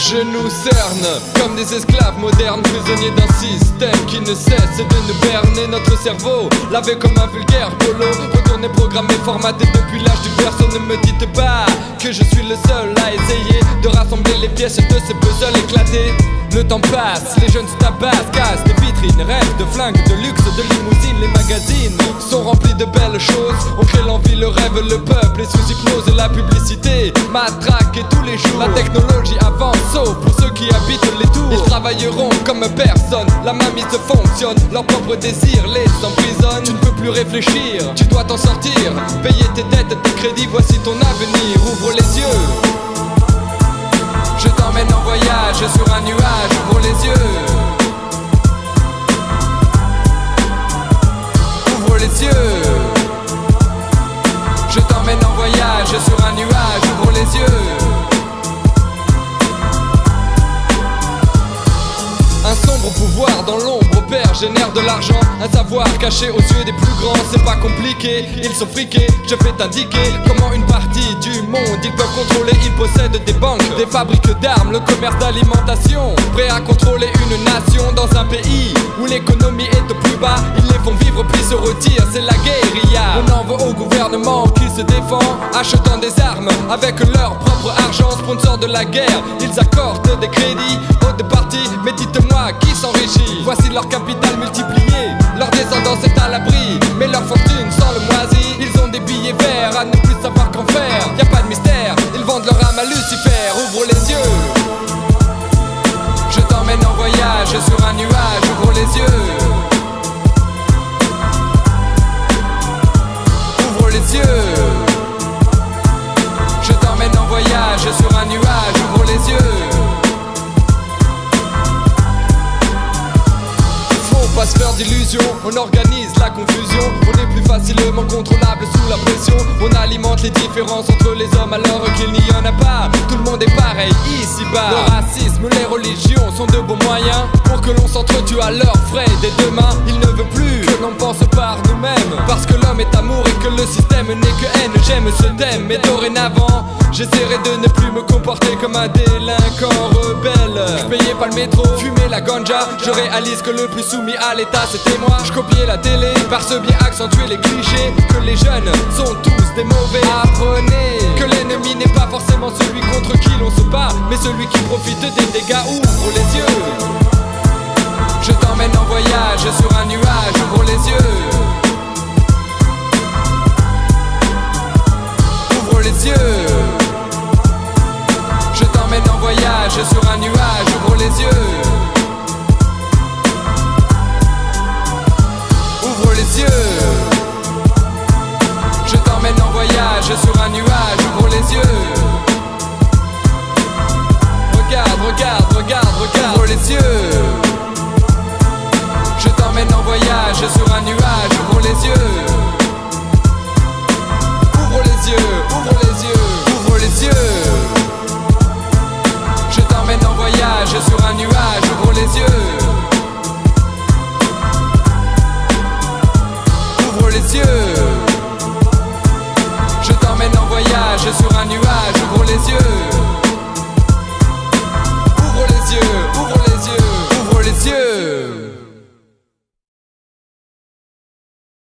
Je nous cerne comme des esclaves modernes, prisonniers d'un système qui ne cesse de nous berner. Notre cerveau, lavé comme un vulgaire polo, retourné, programmé, formaté depuis l'âge du berceau. Ne me dites pas que je suis le seul à essayer de rassembler les pièces de ce puzzle éclaté. Le temps passe, les jeunes se tabassent, cassent des vitrines, rêvent de flingues, de luxe, de limousines. Les magazines sont remplis de belles choses, on crée l'envie, le rêve, le peuple est sous hypnose. La publicité matraque et tous les jours la technologie avance, sauf pour ceux qui habitent les tours. Ils travailleront comme personne, la mainmise fonctionne, leur propre désir les emprisonne. Tu ne peux plus réfléchir, tu dois t'en sortir, payer tes dettes, tes crédits, voici ton avenir. Ouvre les yeux, je t'emmène en voyage sur un nuage, ouvre les yeux. Ouvre les yeux. Je t'emmène en voyage sur un nuage, ouvre les yeux. Un sombre pouvoir dans l'ombre opère, génère de l'argent, un savoir caché aux yeux des plus grands. C'est pas compliqué, ils sont friqués, je vais t'indiquer comment une partie du monde ils peuvent contrôler. Ils possèdent des banques, des fabriques d'armes, le commerce d'alimentation, prêts à contrôler une nation dans un pays où l'économie est au plus bas. Ils les font vivre puis se retirent, c'est la guérilla. On en veut au gouvernement qui se défend, achetant des armes avec leur propre argent. Sponsors de la guerre, ils accordent des crédits aux deux parties, mais dites-moi qui s'enrichit. Voici leur capital multiplié, leur descendance est à l'abri, mais leur fortune sans le moisi. Ils ont des billets verts à ne plus savoir qu'en faire. Y a pas de mystère, ils vendent leur âme à Lucifer. Ouvre les yeux, je t'emmène en voyage sur un nuage. Ouvre les yeux. Ouvre les yeux. Je t'emmène en voyage sur un nuage. Ouvre les yeux. Pas se faire d'illusions, on organise la confusion. On est plus facilement contrôlable sous la pression. On alimente les différences entre les hommes alors qu'il n'y en a pas. Tout le monde est pareil ici-bas. Le racisme, les religions sont de bons moyens pour que l'on s'entretue à leurs frais dès demain. Il ne veut plus que l'on pense par nous-mêmes, parce que l'homme est amour et que le système n'est que haine. J'aime ce thème, mais dorénavant j'essaierai de ne plus me comporter comme un délinquant rebelle. Je payais pas le métro, fumais la ganja. Je réalise que le plus soumis à l'état c'était moi. Je copiais la télé, par ce biais accentuer les clichés, que les jeunes sont tous des mauvais. Apprenez que l'ennemi n'est pas forcément celui contre qui l'on se bat, mais celui qui profite des dégâts. Ouvre les yeux, je t'emmène en voyage sur un nuage. Ouvre les yeux. Ouvre les yeux. Je t'emmène en voyage sur un nuage. Ouvre les yeux. Ouvre les yeux. Je t'emmène en voyage sur un nuage. Ouvre les yeux. Regarde, regarde, regarde, regarde. Ouvre les yeux. Je t'emmène en voyage sur un nuage. Ouvre les yeux.